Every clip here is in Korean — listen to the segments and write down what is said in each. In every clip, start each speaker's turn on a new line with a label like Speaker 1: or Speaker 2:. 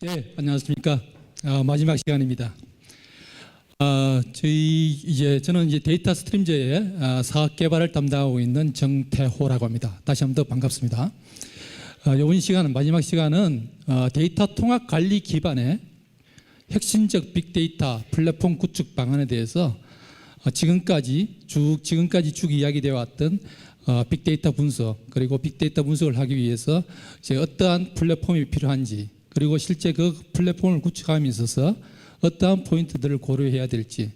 Speaker 1: 네, 안녕하십니까. 마지막 시간입니다. 저는 이제 데이터 스트림즈의 사업 개발을 담당하고 있는 정태호라고 합니다. 다시 한번 더 반갑습니다. 이번 시간은 마지막 시간은 데이터 통합 관리 기반의 핵심적 빅데이터 플랫폼 구축 방안에 대해서 지금까지 쭉 이야기되어 왔던 빅데이터 분석, 그리고 빅데이터 분석을 하기 위해서 이제 어떠한 플랫폼이 필요한지, 그리고 실제 그 플랫폼을 구축함에 있어서 어떠한 포인트들을 고려해야 될지,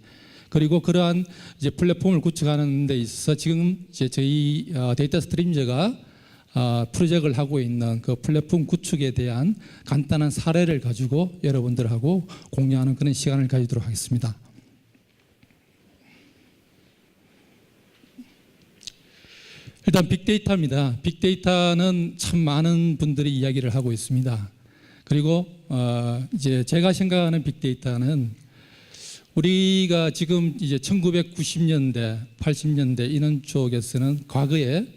Speaker 1: 그리고 그러한 이제 플랫폼을 구축하는 데 있어서 지금 이제 저희 데이터 스트림즈가 프로젝트를 하고 있는 그 플랫폼 구축에 대한 간단한 사례를 가지고 여러분들하고 공유하는 그런 시간을 가지도록 하겠습니다. 일단 빅데이터입니다. 빅데이터는 참 많은 분들이 이야기를 하고 있습니다. 그리고 이제 제가 생각하는 빅데이터는 우리가 지금 이제 1990년대, 80년대 이런 쪽에서는 과거에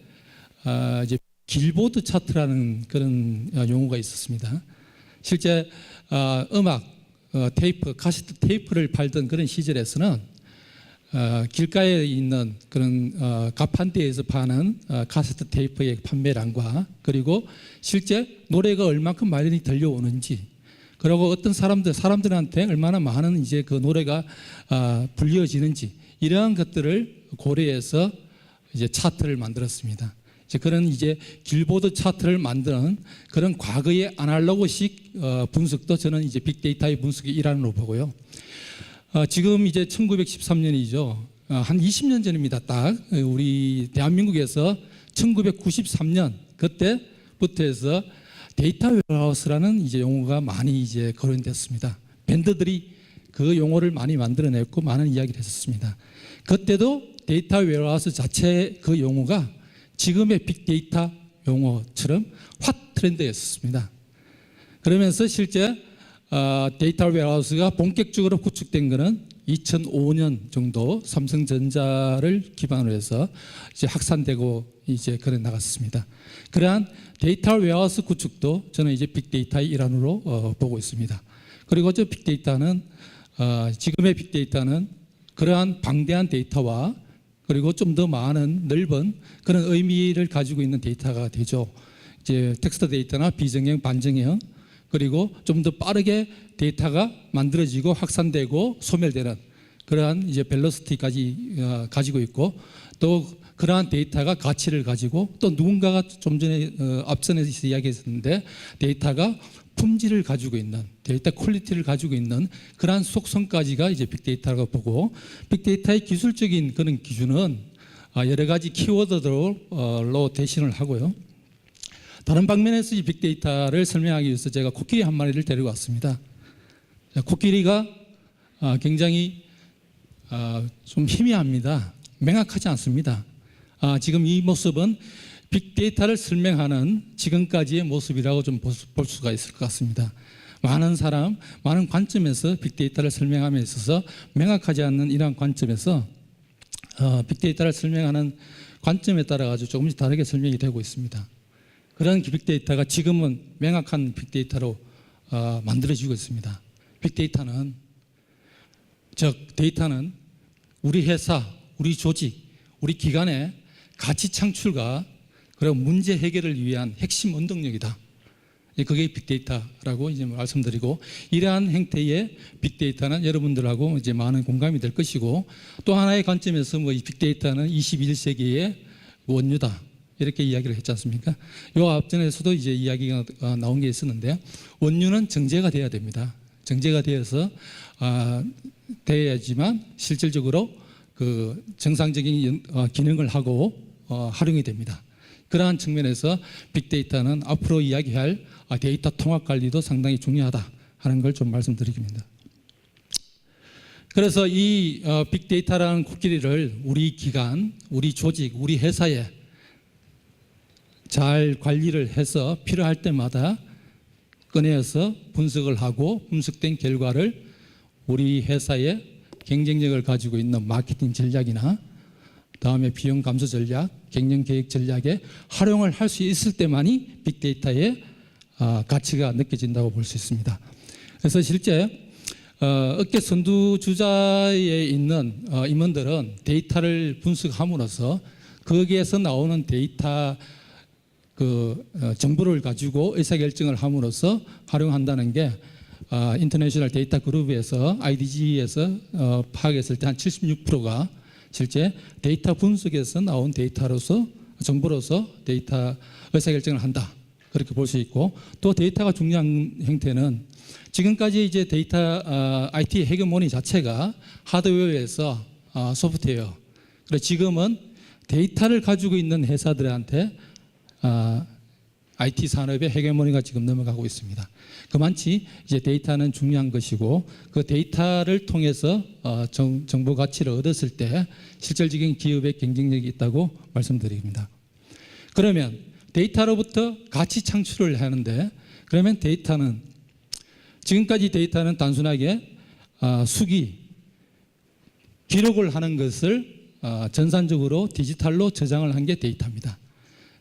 Speaker 1: 이제 길보드 차트라는 그런 용어가 있었습니다. 실제 음악 테이프, 카세트 테이프를 팔던 그런 시절에서는 길가에 있는 그런 가판대에서 파는 카세트 테이프의 판매량과, 그리고 실제 노래가 얼마큼 많이 들려오는지, 그리고 어떤 사람들한테 얼마나 많은 이제 그 노래가 불려지는지, 이러한 것들을 고려해서 이제 차트를 만들었습니다. 이제 그런 이제 길보드 차트를 만드는 그런 과거의 아날로그식 분석도 저는 이제 빅데이터의 분석의 일환으로 보고요. 지금 이제 1913년이죠. 한 20년 전입니다. 딱 우리 대한민국에서 1993년 그때부터 해서 데이터 웨어하우스라는 이제 용어가 많이 이제 거론됐습니다. 밴드들이 그 용어를 많이 만들어냈고 많은 이야기를 했었습니다. 그때도 데이터 웨어하우스 자체 그 용어가 지금의 빅데이터 용어처럼 핫 트렌드였습니다. 그러면서 실제 데이터 웨어하우스가 본격적으로 구축된 것은 2005년 정도 삼성전자를 기반으로 해서 이제 확산되고 이제 그래 나갔습니다. 그러한 데이터 웨어하우스 구축도 저는 이제 빅데이터의 일환으로 보고 있습니다. 그리고 저 빅데이터는 지금의 빅데이터는 그러한 방대한 데이터와 그리고 좀 더 많은 넓은 그런 의미를 가지고 있는 데이터가 되죠. 이제 텍스트 데이터나 비정형, 반정형, 그리고 좀 더 빠르게 데이터가 만들어지고 확산되고 소멸되는 그러한 이제 벨로시티까지 가지고 있고, 또 그러한 데이터가 가치를 가지고, 또 누군가가 좀 전에 앞선에서 이야기했었는데 데이터가 품질을 가지고 있는, 데이터 퀄리티를 가지고 있는 그러한 속성까지가 이제 빅데이터라고 보고, 빅데이터의 기술적인 그런 기준은 여러 가지 키워드로 대신을 하고요. 다른 방면에서 이 빅데이터를 설명하기 위해서 제가 코끼리 한 마리를 데리고 왔습니다. 코끼리가 굉장히 좀 희미합니다. 명확하지 않습니다. 지금 이 모습은 빅데이터를 설명하는 지금까지의 모습이라고 좀 볼 수가 있을 것 같습니다. 많은 관점에서 빅데이터를 설명함에 있어서 명확하지 않는 이러한 관점에서 빅데이터를 설명하는 관점에 따라 가지고 조금씩 다르게 설명이 되고 있습니다. 그런 빅데이터가 지금은 명확한 빅데이터로 만들어지고 있습니다. 빅데이터는, 즉 데이터는 우리 회사, 우리 조직, 우리 기관의 가치 창출과 그리고 문제 해결을 위한 핵심 원동력이다. 그게 빅데이터라고 이제 말씀드리고, 이러한 형태의 빅데이터는 여러분들하고 이제 많은 공감이 될 것이고, 또 하나의 관점에서 이 빅데이터는 21세기의 원유다, 이렇게 이야기를 했지 않습니까? 요 앞전에서도 이제 이야기가 나온 게 있었는데, 원유는 정제가 돼야 됩니다. 정제가 되어서 돼야지만 실질적으로 그 정상적인 기능을 하고 활용이 됩니다. 그러한 측면에서 빅데이터는 앞으로 이야기할 데이터 통합 관리도 상당히 중요하다 하는 걸 좀 말씀드리겠습니다. 그래서 이 빅데이터라는 코끼리를 우리 기관, 우리 조직, 우리 회사에 잘 관리를 해서 필요할 때마다 꺼내서 분석을 하고, 분석된 결과를 우리 회사의 경쟁력을 가지고 있는 마케팅 전략이나 다음에 비용 감소 전략, 경영 계획 전략에 활용을 할 수 있을 때만이 빅데이터의 가치가 느껴진다고 볼 수 있습니다. 그래서 실제 업계 선두주자에 있는 임원들은 데이터를 분석함으로써 거기에서 나오는 데이터 정보를 가지고 의사결정을 함으로써 활용한다는 게 인터내셔널 데이터 그룹에서 IDG에서 파악했을 때 한 76%가 실제 데이터 분석에서 나온 데이터로서 정보로서 데이터 의사결정을 한다. 그렇게 볼 수 있고, 또 데이터가 중요한 형태는 지금까지 이제 데이터 IT 헤게모니 자체가 하드웨어에서 소프트웨어. 그래서 지금은 데이터를 가지고 있는 회사들한테 IT 산업의 헤게모니가 지금 넘어가고 있습니다. 그만치 이제 데이터는 중요한 것이고, 그 데이터를 통해서 정보 가치를 얻었을 때 실질적인 기업의 경쟁력이 있다고 말씀드립니다. 그러면 데이터로부터 가치 창출을 하는데, 그러면 지금까지 데이터는 단순하게 기록을 하는 것을 전산적으로 디지털로 저장을 한 게 데이터입니다.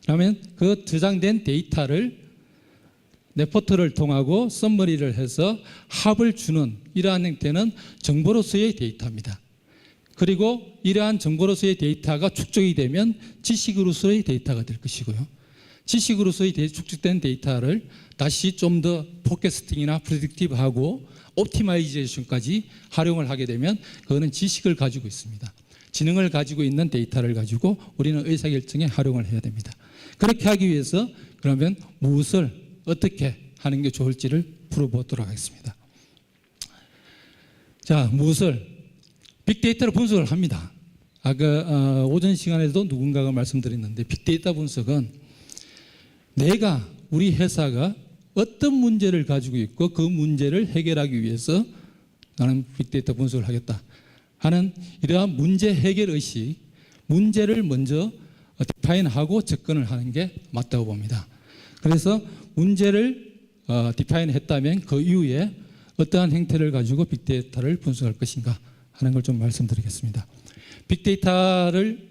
Speaker 1: 그러면 그 저장된 데이터를 레포트를 통하고 썸머리를 해서 합을 주는 이러한 형태는 정보로서의 데이터입니다. 그리고 이러한 정보로서의 데이터가 축적이 되면 지식으로서의 데이터가 될 것이고요. 지식으로서의 축적된 데이터를 다시 좀 더 포캐스팅이나 프리딕티브하고 옵티마이제이션까지 활용을 하게 되면 그거는 지식을 가지고 있습니다. 지능을 가지고 있는 데이터를 가지고 우리는 의사결정에 활용을 해야 됩니다. 그렇게 하기 위해서 그러면 무엇을 어떻게 하는 게 좋을지를 풀어보도록 하겠습니다. 자, 무엇을 빅데이터로 분석을 합니다. 아까 오전 시간에도 누군가가 말씀드렸는데, 빅데이터 분석은 우리 회사가 어떤 문제를 가지고 있고 그 문제를 해결하기 위해서 나는 빅데이터 분석을 하겠다 하는 이러한 문제 해결 의식, 문제를 먼저 디파인하고 접근을 하는 게 맞다고 봅니다. 그래서 문제를 디파인했다면 그 이후에 어떠한 형태를 가지고 빅데이터를 분석할 것인가 하는 걸 좀 말씀드리겠습니다. 빅데이터를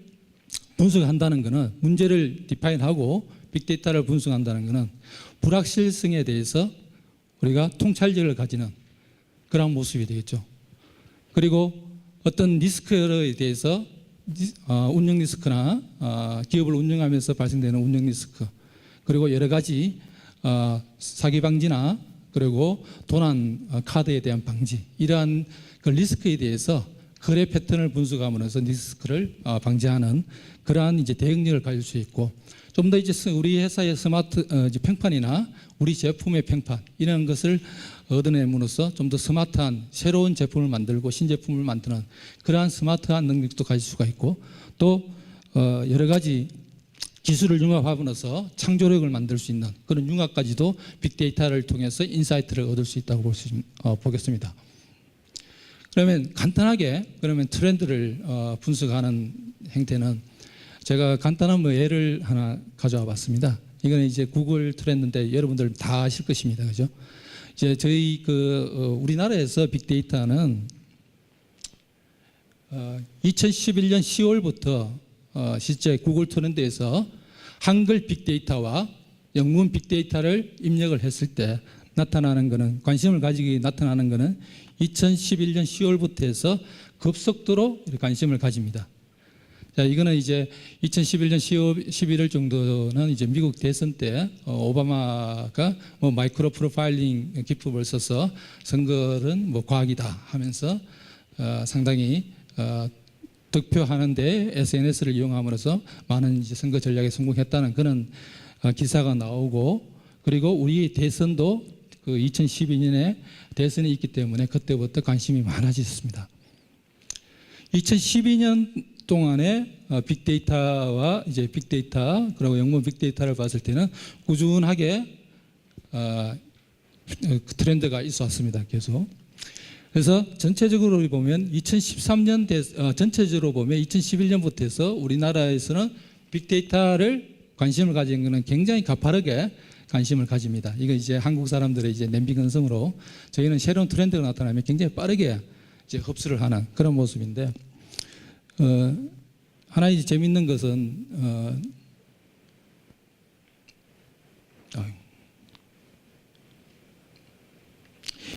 Speaker 1: 분석한다는 것은, 문제를 디파인하고 빅데이터를 분석한다는 것은 불확실성에 대해서 우리가 통찰력을 가지는 그런 모습이 되겠죠. 그리고 어떤 리스크에 대해서 운영 리스크나 기업을 운영하면서 발생되는 운영 리스크, 그리고 여러 가지 사기 방지나 그리고 도난 카드에 대한 방지, 이러한 그 리스크에 대해서 거래 패턴을 분석함으로써 리스크를 방지하는 그러한 이제 대응력을 가질 수 있고, 좀 더 이제 우리 회사의 스마트 평판이나 우리 제품의 평판 이런 것을 얻어냄으로써 좀 더 스마트한 새로운 제품을 만들고 신제품을 만드는 그러한 스마트한 능력도 가질 수가 있고, 또 여러 가지 기술을 융합함으로써 창조력을 만들 수 있는 그런 융합까지도 빅데이터를 통해서 인사이트를 얻을 수 있다고 보겠습니다. 그러면 간단하게 트렌드를 분석하는 형태는 제가 간단한 예를 하나 가져와 봤습니다. 이거는 이제 구글 트렌드인데 여러분들 다 아실 것입니다. 그죠? 이제 저희 우리나라에서 빅데이터는 2011년 10월부터 실제 구글 트렌드에서 한글 빅데이터와 영문 빅데이터를 입력을 했을 때 나타나는 것은, 관심을 가지게 나타나는 것은 2011년 10월부터 해서 급속도로 관심을 가집니다. 자, 이거는 이제 2011년 11월 정도는 이제 미국 대선 때 오바마가 마이크로 프로파일링 기법을 써서 선거는 과학이다 하면서 상당히 득표하는데 SNS를 이용함으로써 많은 이제 선거 전략에 성공했다는 그런 기사가 나오고, 그리고 우리 대선도 그 2012년에 대선이 있기 때문에 그때부터 관심이 많아졌습니다. 2012년 동안에 빅데이터와 이제 빅데이터 그리고 영문 빅데이터를 봤을 때는 꾸준하게 트렌드가 있어 왔습니다. 계속. 그래서 전체적으로 보면 2013년 전체적으로 보면 2011년부터 해서 우리나라에서는 빅데이터를 관심을 가진 것은 굉장히 가파르게 관심을 가집니다. 이거 이제 한국 사람들의 이제 냄비 근성으로 저희는 새로운 트렌드가 나타나면 굉장히 빠르게 이제 흡수를 하는 그런 모습인데, 하나 이제 재밌는 것은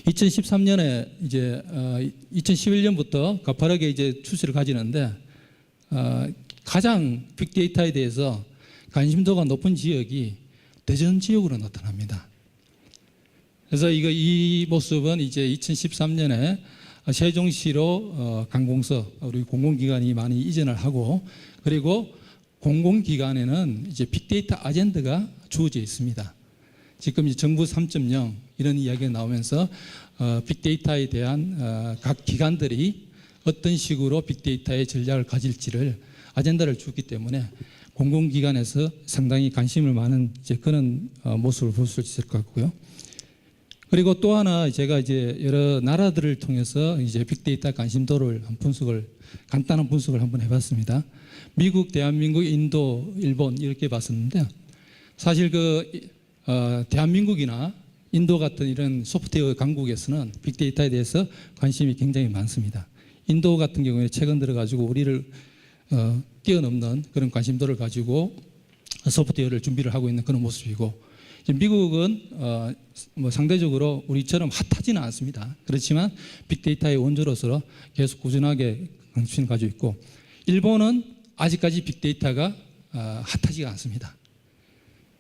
Speaker 1: 2013년에 이제 2011년부터 가파르게 이제 추세를 가지는데 가장 빅데이터에 대해서 관심도가 높은 지역이 대전 지역으로 나타납니다. 그래서 이 모습은 이제 2013년에 세종시로 관공서 우리 공공기관이 많이 이전을 하고, 그리고 공공기관에는 이제 빅데이터 아젠다가 주어져 있습니다. 지금 이제 정부 3.0 이런 이야기가 나오면서 빅데이터에 대한 각 기관들이 어떤 식으로 빅데이터의 전략을 가질지를 아젠다를 주기 때문에 공공기관에서 상당히 관심을 많은 이제 그런 모습을 볼 수 있을 것 같고요. 그리고 또 하나 제가 이제 여러 나라들을 통해서 이제 빅데이터 관심도를 간단한 분석을 한번 해봤습니다. 미국, 대한민국, 인도, 일본 이렇게 봤었는데, 사실 대한민국이나 인도 같은 이런 소프트웨어 강국에서는 빅데이터에 대해서 관심이 굉장히 많습니다. 인도 같은 경우에 최근 들어가지고 우리를 뛰어넘는 그런 관심도를 가지고 소프트웨어를 준비를 하고 있는 그런 모습이고, 미국은 뭐 상대적으로 우리처럼 핫하지는 않습니다. 그렇지만 빅데이터의 원조로서 계속 꾸준하게 관심을 가지고 있고, 일본은 아직까지 빅데이터가 핫하지가 않습니다.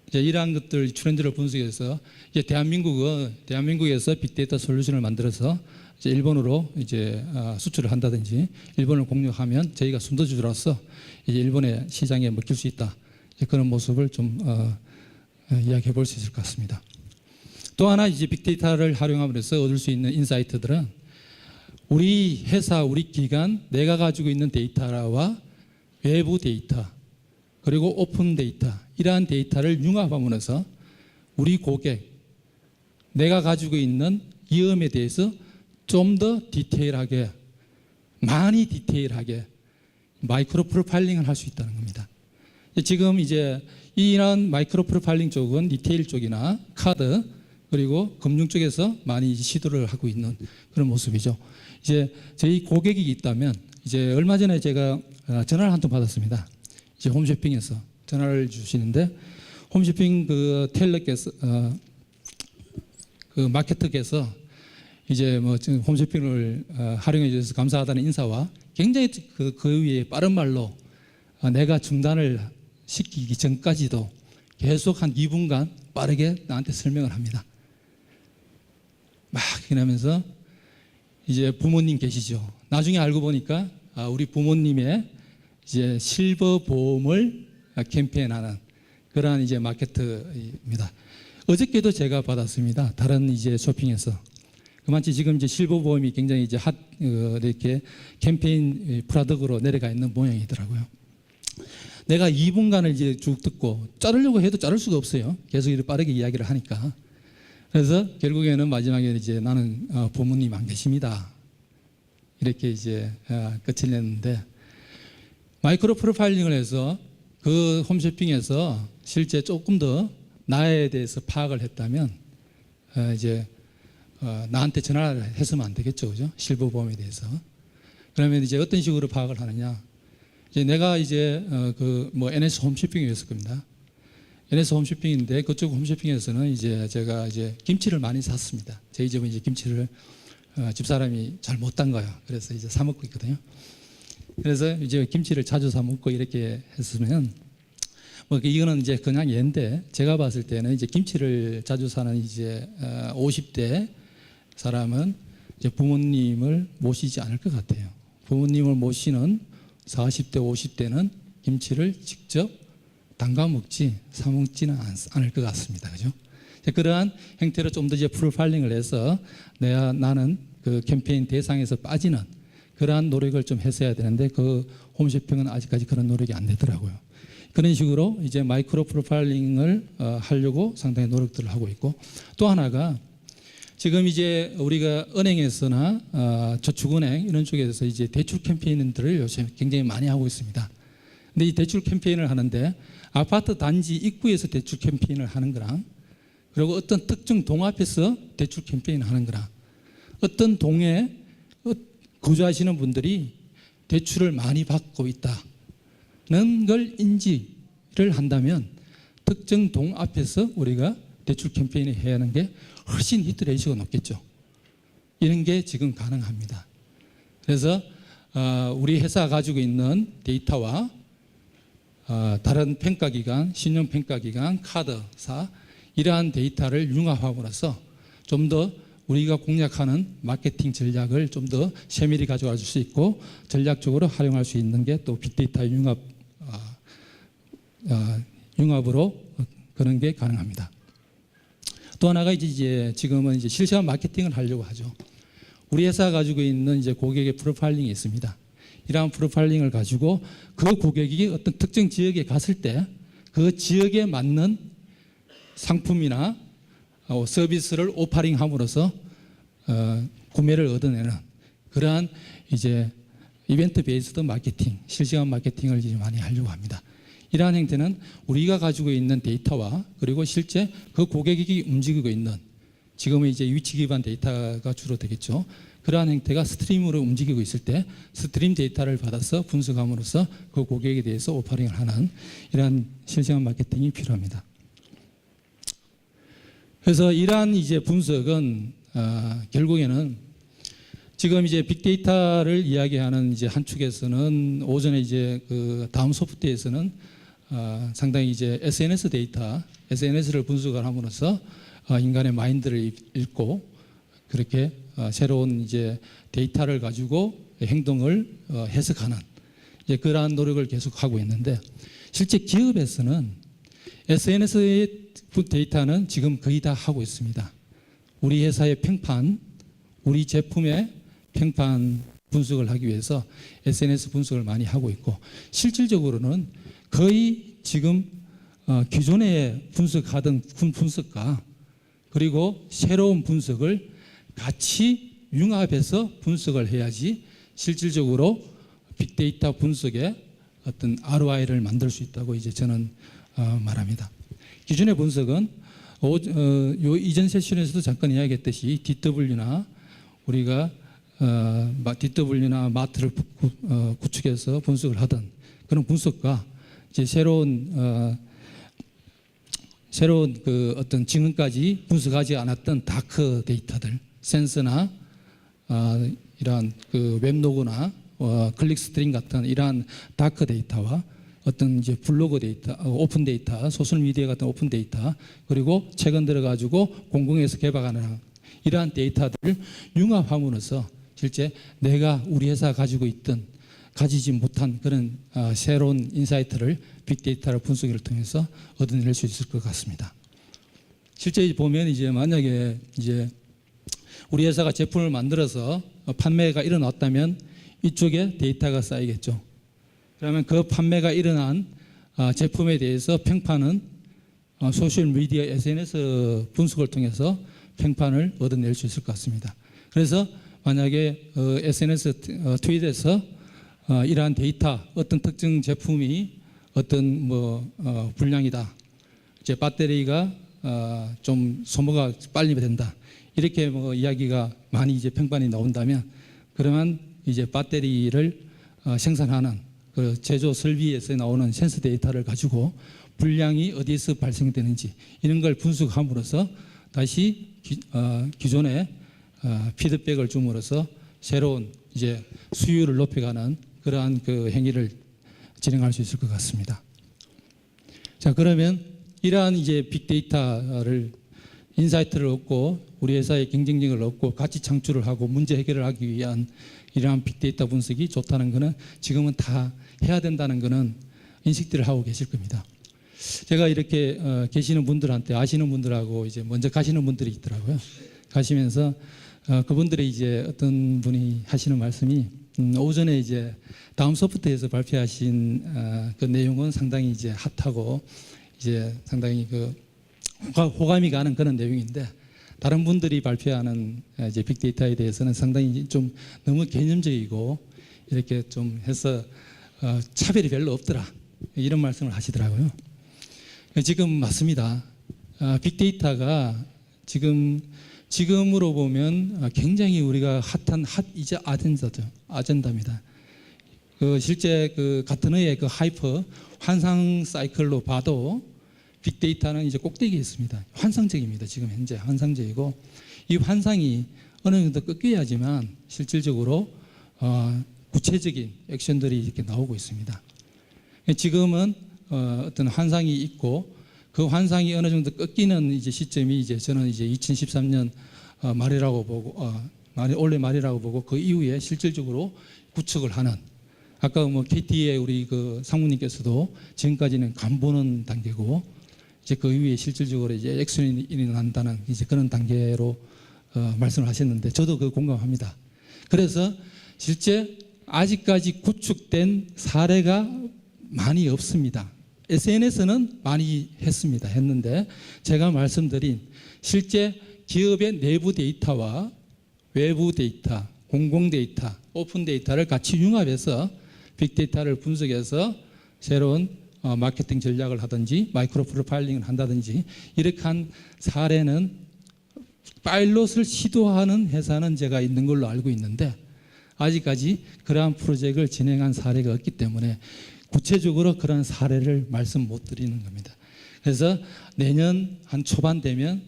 Speaker 1: 이제 이러한 것들 트렌드를 분석해서 이제 대한민국에서 빅데이터 솔루션을 만들어서 이제 일본으로 이제 수출을 한다든지 일본을 공략하면 저희가 선도주로서 이제 일본의 시장에 먹힐 수 있다. 그런 모습을 좀 이야기해 볼 수 있을 것 같습니다. 또 하나 이제 빅데이터를 활용함으로써 얻을 수 있는 인사이트들은 우리 회사, 우리 기관, 내가 가지고 있는 데이터와 외부 데이터, 그리고 오픈 데이터, 이러한 데이터를 융합함으로써 우리 고객, 내가 가지고 있는 위험에 대해서 좀 더 디테일하게, 많이 디테일하게 마이크로 프로파일링을 할 수 있다는 겁니다. 지금 이제 이런 마이크로 프로파일링 쪽은 리테일 쪽이나 카드 그리고 금융 쪽에서 많이 시도를 하고 있는 그런 모습이죠. 이제 저희 고객이 있다면, 이제 얼마 전에 제가 전화를 한 통 받았습니다. 이제 홈쇼핑에서 전화를 주시는데, 홈쇼핑 그 텔러께서 그 마케터께서 이제 뭐 홈쇼핑을 활용해 주셔서 감사하다는 인사와 굉장히 그 위에 빠른 말로 내가 중단을 시키기 전까지도 계속 한 2분간 빠르게 나한테 설명을 합니다. 막 이러면서 이제 부모님 계시죠. 나중에 알고 보니까 우리 부모님의 이제 실버 보험을 캠페인하는 그러한 이제 마케트입니다. 어저께도 제가 받았습니다. 다른 이제 쇼핑에서. 그만치 지금 이제 실버 보험이 굉장히 이제 이렇게 캠페인 프로덕트로 내려가 있는 모양이더라고요. 내가 2분간을 이제 쭉 듣고 자르려고 해도 자를 수가 없어요. 계속 이렇게 빠르게 이야기를 하니까. 그래서 결국에는 마지막에 이제 나는 부모님 안 계십니다. 이렇게 이제 끝을 냈는데, 마이크로 프로파일링을 해서 그 홈쇼핑에서 실제 조금 더 나에 대해서 파악을 했다면 이제 나한테 전화를 했으면 안 되겠죠, 그죠? 실버 보험에 대해서. 그러면 이제 어떤 식으로 파악을 하느냐? 이제 내가 이제 그 뭐 NS 홈쇼핑이었을 겁니다. NS 홈쇼핑인데 그쪽 홈쇼핑에서는 이제 제가 이제 김치를 많이 샀습니다. 저희 집은 이제 김치를 집사람이 잘 못 담가요. 그래서 이제 사 먹고 있거든요. 그래서 이제 김치를 자주 사 먹고 이렇게 했으면 뭐 이거는 이제 그냥 예인데, 제가 봤을 때는 이제 김치를 자주 사는 이제 50대 사람은 이제 부모님을 모시지 않을 것 같아요. 부모님을 모시는 40대, 50대는 김치를 직접 담가 먹지 사 먹지는 않을 것 같습니다. 그죠? 그러한 형태로 좀 더 이제 프로파일링을 해서 나는 그 캠페인 대상에서 빠지는 그러한 노력을 좀 했어야 되는데, 그 홈쇼핑은 아직까지 그런 노력이 안 되더라고요. 그런 식으로 이제 마이크로 프로파일링을 하려고 상당히 노력들을 하고 있고, 또 하나가 지금 이제 우리가 은행에서나 저축은행 이런 쪽에서 이제 대출 캠페인들을 요새 굉장히 많이 하고 있습니다. 근데 이 대출 캠페인을 하는데 아파트 단지 입구에서 대출 캠페인을 하는 거랑, 그리고 어떤 특정 동 앞에서 대출 캠페인을 하는 거랑, 어떤 동에 거주하시는 분들이 대출을 많이 받고 있다는 걸 인지를 한다면 특정 동 앞에서 우리가 대출 캠페인을 해야 하는 게 훨씬 히트 레이시가 높겠죠. 이런 게 지금 가능합니다. 그래서 우리 회사가 가지고 있는 데이터와 다른 평가기관, 신용평가기관, 카드사 이러한 데이터를 융합함으로써 좀 더 우리가 공략하는 마케팅 전략을 좀 더 세밀히 가져갈 수 있고 전략적으로 활용할 수 있는 게 또 빅데이터 융합으로 그런 게 가능합니다. 또 하나가 이제 지금은 이제 실시간 마케팅을 하려고 하죠. 우리 회사가 가지고 있는 이제 고객의 프로파일링이 있습니다. 이러한 프로파일링을 가지고 그 고객이 어떤 특정 지역에 갔을 때 그 지역에 맞는 상품이나 서비스를 오퍼링함으로써 구매를 얻어내는 그러한 이제 이벤트 베이스드 마케팅, 실시간 마케팅을 이제 많이 하려고 합니다. 이러한 형태는 우리가 가지고 있는 데이터와 그리고 실제 그 고객이 움직이고 있는 지금은 이제 위치 기반 데이터가 주로 되겠죠. 그러한 형태가 스트림으로 움직이고 있을 때 스트림 데이터를 받아서 분석함으로써 그 고객에 대해서 오퍼링을 하는 이러한 실시간 마케팅이 필요합니다. 그래서 이러한 이제 분석은 결국에는 지금 이제 빅데이터를 이야기하는 이제 한 축에서는 오전에 이제 그 다음 소프트에서는 상당히 이제 SNS 데이터, SNS를 분석을 함으로써 인간의 마인드를 읽고 그렇게 새로운 이제 데이터를 가지고 행동을 해석하는 이제 그러한 노력을 계속하고 있는데 실제 기업에서는 SNS의 데이터는 지금 거의 다 하고 있습니다. 우리 회사의 평판, 우리 제품의 평판 분석을 하기 위해서 SNS 분석을 많이 하고 있고 실질적으로는 거의 지금 기존에 분석하던 분석과 그리고 새로운 분석을 같이 융합해서 분석을 해야지 실질적으로 빅데이터 분석에 어떤 ROI를 만들 수 있다고 이제 저는 말합니다. 기존의 분석은 요 이전 세션에서도 잠깐 이야기했듯이 DW나 우리가 DW나 마트를 구축해서 분석을 하던 그런 분석과 이제 새로운 그 어떤 지금까지 분석하지 않았던 다크 데이터들, 센서나 이러한 그 웹로그나 클릭 스트링 같은 이러한 다크 데이터와 어떤 이제 블로그 데이터, 오픈 데이터, 소셜 미디어 같은 오픈 데이터, 그리고 최근 들어 가지고 공공에서 개발하는 이러한 데이터들을 융합함으로써 실제 내가 우리 회사가 가지고 있던 가지지 못한 그런 새로운 인사이트를 빅데이터를 분석을 통해서 얻어낼 수 있을 것 같습니다. 실제 보면 이제 만약에 이제 우리 회사가 제품을 만들어서 판매가 일어났다면 이쪽에 데이터가 쌓이겠죠. 그러면 그 판매가 일어난 제품에 대해서 평판은 소셜 미디어 SNS 분석을 통해서 평판을 얻어낼 수 있을 것 같습니다. 그래서 만약에 SNS 트윗에서 이러한 데이터 어떤 특정 제품이 어떤 불량이다, 이제 배터리가 좀 소모가 빨리 된다 이렇게 이야기가 많이 이제 평판이 나온다면 그러면 이제 배터리를 생산하는 그 제조 설비에서 나오는 센서 데이터를 가지고 불량이 어디에서 발생되는지 이런 걸 분석함으로써 다시 기존에 피드백을 줌으로써 새로운 이제 수율을 높여가는 그러한 그 행위를 진행할 수 있을 것 같습니다. 자, 그러면 이러한 이제 빅데이터를 인사이트를 얻고 우리 회사의 경쟁력을 얻고 가치 창출을 하고 문제 해결을 하기 위한 이러한 빅데이터 분석이 좋다는 것은 지금은 다 해야 된다는 것은 인식들을 하고 계실 겁니다. 제가 이렇게 계시는 분들한테 아시는 분들하고 이제 먼저 가시는 분들이 있더라고요. 가시면서 그분들이 이제 어떤 분이 하시는 말씀이 오전에 이제 다음 소프트에서 발표하신 그 내용은 상당히 이제 핫하고 이제 상당히 그 호감이 가는 그런 내용인데 다른 분들이 발표하는 이제 빅데이터에 대해서는 상당히 좀 너무 개념적이고 이렇게 좀 해서 차별이 별로 없더라 이런 말씀을 하시더라고요. 지금 맞습니다. 빅데이터가 지금으로 보면 굉장히 우리가 핫한 이제 아젠다입니다. 그 실제 그 가트너의 그 하이퍼 환상 사이클로 봐도 빅데이터는 이제 꼭대기에 있습니다. 환상적입니다. 지금 현재 환상적이고 이 환상이 어느 정도 꺾여야지만 실질적으로 구체적인 액션들이 이렇게 나오고 있습니다. 지금은 어떤 환상이 있고 그 환상이 어느 정도 꺾이는 이제 시점이 이제 저는 이제 2013년 말이라고 보고 올해 말이라고 보고 그 이후에 실질적으로 구축을 하는 아까 뭐 KT의 우리 그 상무님께서도 지금까지는 간 보는 단계고 이제 그 이후에 실질적으로 이제 액션이 일어난다는 이제 그런 단계로 말씀을 하셨는데 저도 그 공감합니다. 그래서 실제 아직까지 구축된 사례가 많이 없습니다. SNS는 많이 했는데 제가 말씀드린 실제 기업의 내부 데이터와 외부 데이터, 공공 데이터, 오픈 데이터를 같이 융합해서 빅데이터를 분석해서 새로운 마케팅 전략을 하든지 마이크로 프로파일링을 한다든지 이렇게 한 사례는 파일럿을 시도하는 회사는 제가 있는 걸로 알고 있는데 아직까지 그러한 프로젝트를 진행한 사례가 없기 때문에 구체적으로 그런 사례를 말씀 못 드리는 겁니다. 그래서 내년 한 초반 되면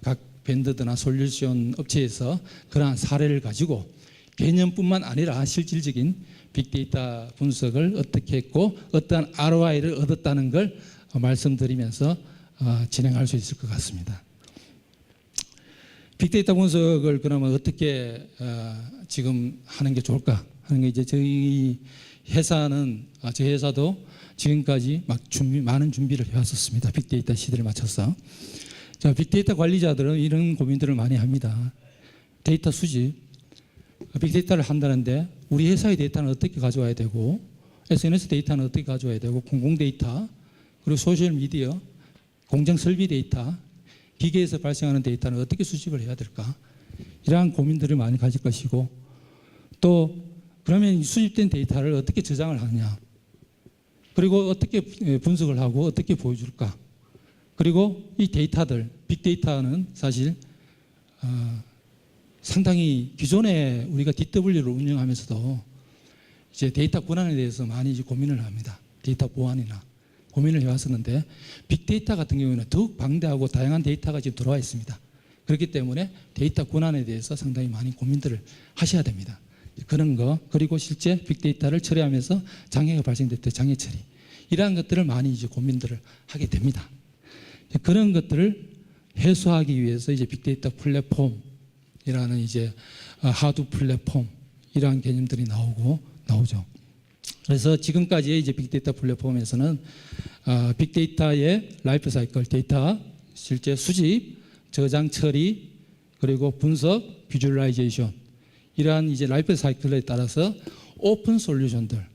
Speaker 1: 각 밴드드나 솔루션 업체에서 그러한 사례를 가지고 개념뿐만 아니라 실질적인 빅데이터 분석을 어떻게 했고 어떠한 ROI를 얻었다는 걸 말씀드리면서 진행할 수 있을 것 같습니다. 빅데이터 분석을 그러면 어떻게 지금 하는 게 좋을까 하는 게 이제 저희 회사는 저희 회사도 지금까지 많은 준비를 해왔었습니다. 빅데이터 시대를 맞춰서. 자, 빅데이터 관리자들은 이런 고민들을 많이 합니다. 데이터 수집, 빅데이터를 한다는데 우리 회사의 데이터는 어떻게 가져와야 되고 SNS 데이터는 어떻게 가져와야 되고 공공 데이터 그리고 소셜 미디어, 공장 설비 데이터, 기계에서 발생하는 데이터는 어떻게 수집을 해야 될까? 이러한 고민들을 많이 가질 것이고 또 그러면 수집된 데이터를 어떻게 저장을 하느냐? 그리고 어떻게 분석을 하고 어떻게 보여줄까? 그리고 이 데이터들, 빅데이터는 사실 상당히 기존에 우리가 DW를 운영하면서도 이제 데이터 권한에 대해서 많이 이제 고민을 합니다. 데이터 보안이나 고민을 해왔었는데 빅데이터 같은 경우에는 더욱 방대하고 다양한 데이터가 지금 들어와 있습니다. 그렇기 때문에 데이터 권한에 대해서 상당히 많이 고민들을 하셔야 됩니다. 그런 거 그리고 실제 빅데이터를 처리하면서 장애가 발생될 때 장애 처리 이러한 것들을 많이 이제 고민들을 하게 됩니다. 그런 것들을 해소하기 위해서 이제 빅데이터 플랫폼이라는 이제 하드 플랫폼 이러한 개념들이 나오죠. 그래서 지금까지의 이제 빅데이터 플랫폼에서는 빅데이터의 라이프 사이클 데이터 실제 수집, 저장 처리 그리고 분석, 비주얼라이제이션 이러한 이제 라이프 사이클에 따라서 오픈 솔루션들,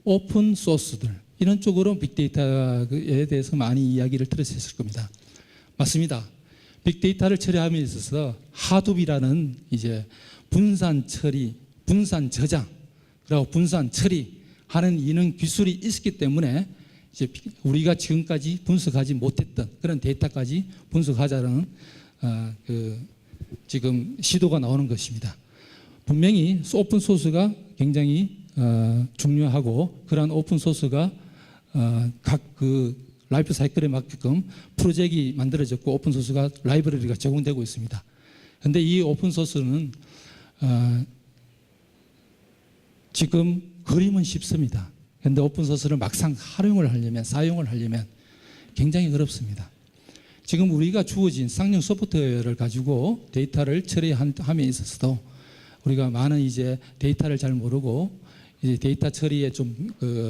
Speaker 1: 오픈 소스들 이런 쪽으로 빅데이터에 대해서 많이 이야기를 들으셨을 겁니다. 맞습니다. 빅데이터를 처리함에 있어서 하둡이라는 이제 분산 처리, 분산 저장, 그리고 분산 처리하는 이런 기술이 있었기 때문에 이제 우리가 지금까지 분석하지 못했던 그런 데이터까지 분석하자는 지금 시도가 나오는 것입니다. 분명히 오픈 소스가 굉장히 중요하고 그러한 오픈 소스가 각 그 라이프 사이클에 맞게끔 프로젝트가 만들어졌고 오픈 소스가 라이브러리가 제공되고 있습니다. 그런데 이 오픈 소스는 지금 그림은 쉽습니다. 그런데 오픈 소스를 막상 사용을 하려면 굉장히 어렵습니다. 지금 우리가 주어진 쌍용 소프트웨어를 가지고 데이터를 처리함에 있어서도 우리가 많은 이제 데이터를 잘 모르고 이제 데이터 처리에 좀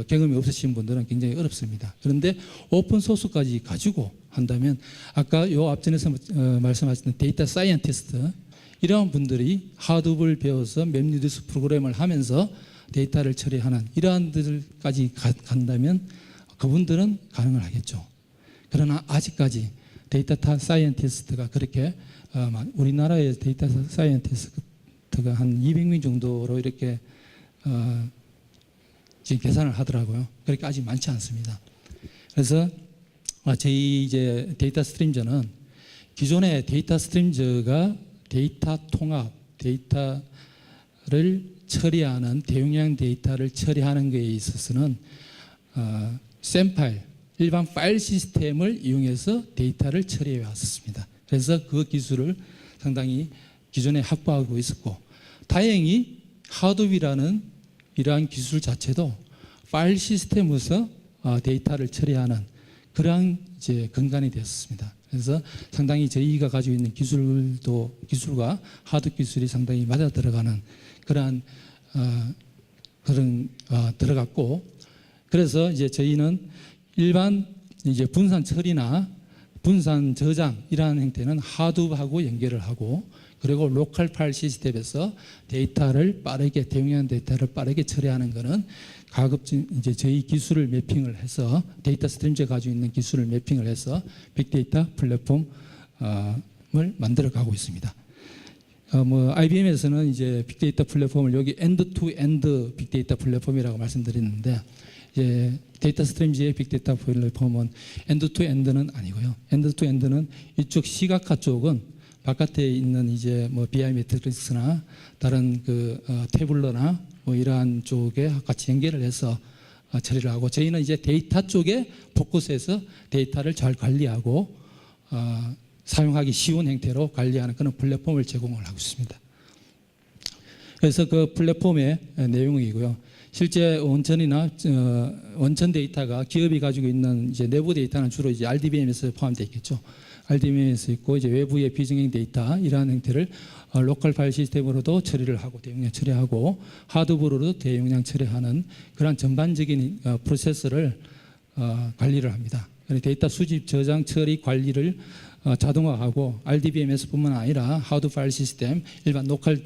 Speaker 1: 경험이 없으신 분들은 굉장히 어렵습니다. 그런데 오픈 소스까지 가지고 한다면 아까 요 앞전에서 말씀하셨던 데이터 사이언티스트 이러한 분들이 하둡을 배워서 맵리듀스 프로그램을 하면서 데이터를 처리하는 이러한 데까지 간다면 그분들은 가능을 하겠죠. 그러나 아직까지 데이터 사이언티스트가 그렇게 우리나라의 데이터 사이언티스트가 한 200명 정도로 이렇게 지금 계산을 하더라고요. 그렇게 아직 많지 않습니다. 그래서 저희 이제 데이터 스트림저는 기존의 데이터 스트림저가 데이터 통합, 데이터를 처리하는 대용량 데이터를 처리하는 것에 있어서는 샘 파일, 일반 파일 시스템을 이용해서 데이터를 처리해 왔습니다. 그래서 그 기술을 상당히 기존에 확보하고 있었고, 다행히 하드비라는 이러한 기술 자체도 파일 시스템에서 데이터를 처리하는 그러한 이제 근간이 되었습니다. 그래서 상당히 저희가 가지고 있는 기술과 하드 기술이 상당히 맞아 들어가는 그러한 들어갔고, 그래서 이제 저희는 일반 이제 분산 처리나 분산 저장 이러한 형태는 하드하고 연결을 하고, 그리고 로컬 파일 시스템에서 데이터를 빠르게 대용량 데이터를 빠르게 처리하는 것은 가급적 이제 저희 기술을 매핑을 해서 데이터 스트림즈에 가지고 있는 기술을 매핑을 해서 빅데이터 플랫폼을 만들어 가고 있습니다. IBM에서는 이제 빅데이터 플랫폼을 여기 엔드-투-엔드 빅데이터 플랫폼이라고 말씀드렸는데, 이제 데이터 스트림즈의 빅데이터 플랫폼은 엔드-투-엔드는 아니고요. 엔드-투-엔드는 이쪽 시각화 쪽은 바깥에 있는 이제 BI 매트릭스나 다른 태블러나 이러한 쪽에 같이 연결을 해서 처리를 하고, 저희는 이제 데이터 쪽에 포커스해서 데이터를 잘 관리하고 사용하기 쉬운 형태로 관리하는 그런 플랫폼을 제공을 하고 있습니다. 그래서 그 플랫폼의 내용이고요. 실제 원천이나 원천 데이터가 기업이 가지고 있는 이제 내부 데이터는 주로 이제 RDBM에서 포함되어 있겠죠. RDBM에서 있고, 이제 외부의 비정형 데이터 이러한 형태를 로컬 파일 시스템으로도 처리를 하고 대용량 처리하고 하드브로도 대용량 처리하는 그런 전반적인 프로세스를 관리를 합니다. 데이터 수집, 저장, 처리, 관리를 자동화하고 RDBM에서뿐만 아니라 하드 파일 시스템, 일반 로컬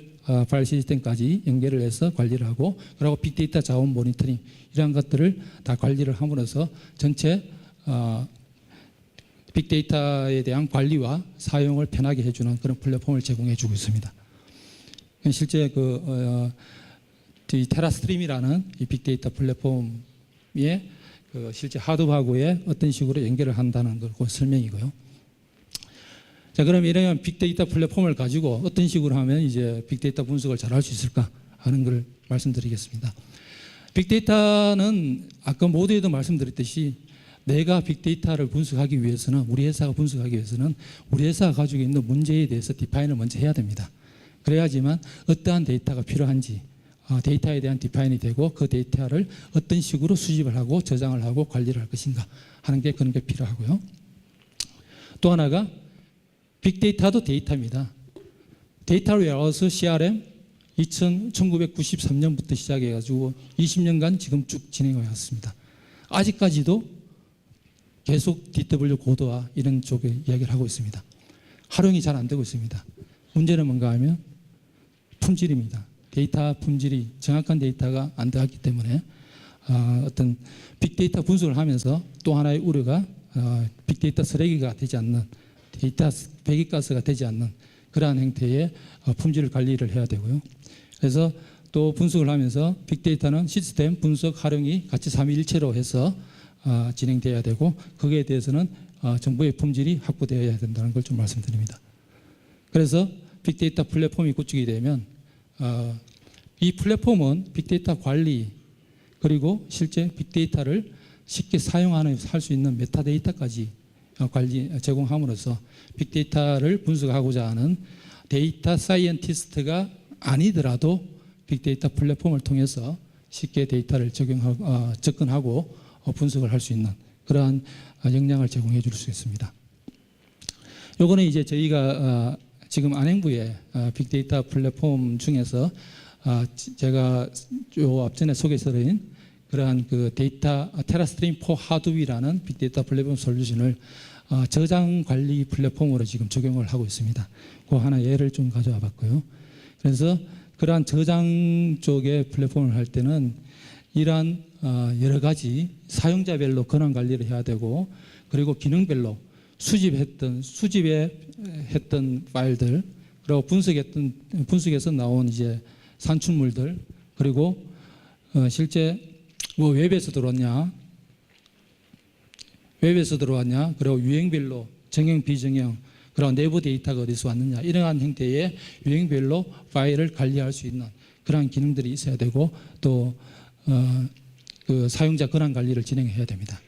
Speaker 1: 파일 시스템까지 연결을 해서 관리를 하고, 그리고 빅데이터 자원 모니터링 이러한 것들을 다 관리를 함으로써 전체 빅데이터에 대한 관리와 사용을 편하게 해주는 그런 플랫폼을 제공해주고 있습니다. 실제 테라스트림이라는 이 빅데이터 플랫폼의 실제 하드하고의 어떤 식으로 연결을 한다는 그 설명이고요. 자, 그럼 이런 빅데이터 플랫폼을 가지고 어떤 식으로 하면 이제 빅데이터 분석을 잘 할 수 있을까 하는 걸 말씀드리겠습니다. 빅데이터는 아까 모두에도 말씀드렸듯이 내가 빅데이터를 분석하기 위해서는, 우리 회사가 분석하기 위해서는 우리 회사가 가지고 있는 문제에 대해서 디파인을 먼저 해야 됩니다. 그래야지만 어떠한 데이터가 필요한지 데이터에 대한 디파인이 되고, 그 데이터를 어떤 식으로 수집을 하고 저장을 하고 관리를 할 것인가 하는 게 그런 게 필요하고요. 또 하나가 빅데이터도 데이터입니다. 데이터 웨어하우스 CRM 1993년부터 시작해가지고 20년간 지금 쭉 진행해 왔습니다. 아직까지도 계속 DW 고도화 이런 쪽에 이야기를 하고 있습니다. 활용이 잘 안 되고 있습니다. 문제는 뭔가 하면 품질입니다. 데이터 품질이 정확한 데이터가 안 되었기 때문에 어떤 빅데이터 분석을 하면서 또 하나의 우려가 빅데이터 쓰레기가 되지 않는, 데이터 배기가스가 되지 않는 그러한 형태의 품질 관리를 해야 되고요. 그래서 또 분석을 하면서 빅데이터는 시스템, 분석, 활용이 같이 삼위일체로 해서 진행되어야 되고, 거기에 대해서는 정보의 품질이 확보되어야 된다는 걸 좀 말씀드립니다. 그래서 빅데이터 플랫폼이 구축이 되면 이 플랫폼은 빅데이터 관리, 그리고 실제 빅데이터를 쉽게 할 수 있는 메타데이터까지 제공함으로써 빅데이터를 분석하고자 하는 데이터 사이언티스트가 아니더라도 빅데이터 플랫폼을 통해서 쉽게 데이터를 접근하고 분석을 할 수 있는 그러한 역량을 제공해 줄 수 있습니다. 요거는 이제 저희가 지금 안행부의 빅데이터 플랫폼 중에서 제가 요 앞전에 소개해드린 그러한 그 데이터 테라스트림 포 하드위라는 빅데이터 플랫폼 솔루션을 저장 관리 플랫폼으로 지금 적용을 하고 있습니다. 그 하나 예를 좀 가져와 봤고요. 그래서 그러한 저장 쪽의 플랫폼을 할 때는 이러한 여러 가지 사용자별로 권한 관리를 해야 되고, 그리고 기능별로 수집했던 파일들, 그리고 분석에서 나온 이제 산출물들, 그리고 실제 웹에서 들어왔냐, 그리고 유형별로 정형, 비정형, 그리고 내부 데이터가 어디서 왔느냐, 이러한 형태의 유형별로 파일을 관리할 수 있는 그러한 기능들이 있어야 되고, 또 그 사용자 권한 관리를 진행해야 됩니다.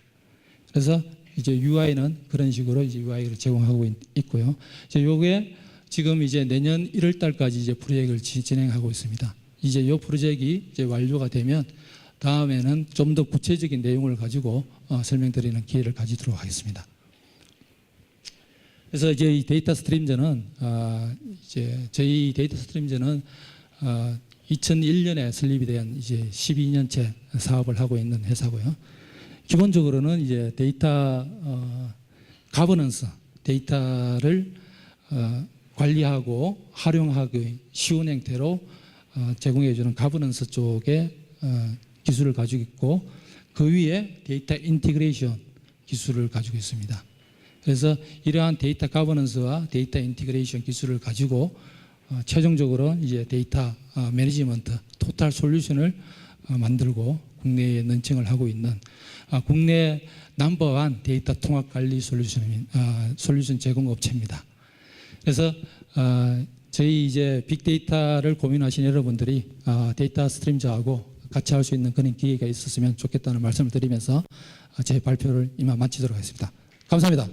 Speaker 1: 그래서 이제 UI는 그런 식으로 이제 UI를 제공하고 있고요. 이제 요게 지금 이제 내년 1월 달까지 이제 프로젝트를 진행하고 있습니다. 이제 이 프로젝트가 이제 완료가 되면 다음에는 좀 더 구체적인 내용을 가지고 설명드리는 기회를 가지도록 하겠습니다. 그래서 이제 이 데이터 스트림즈는 이제 저희 데이터 스트림즈는 2001년에 설립이 된 이제 12년째 사업을 하고 있는 회사고요. 기본적으로는 이제 데이터 가버넌스, 데이터를 관리하고 활용하기 쉬운 형태로 제공해주는 가버넌스 쪽에 기술을 가지고 있고, 그 위에 데이터 인티그레이션 기술을 가지고 있습니다. 그래서 이러한 데이터 가버넌스와 데이터 인티그레이션 기술을 가지고 최종적으로 이제 데이터 매니지먼트 토탈 솔루션을 만들고 국내에 런칭을 하고 있는 국내 넘버원 데이터 통합 관리 솔루션 제공 업체입니다. 그래서 저희 이제 빅데이터를 고민하신 여러분들이 데이터 스트림즈하고 같이 할 수 있는 그런 기회가 있었으면 좋겠다는 말씀을 드리면서 제 발표를 이만 마치도록 하겠습니다. 감사합니다.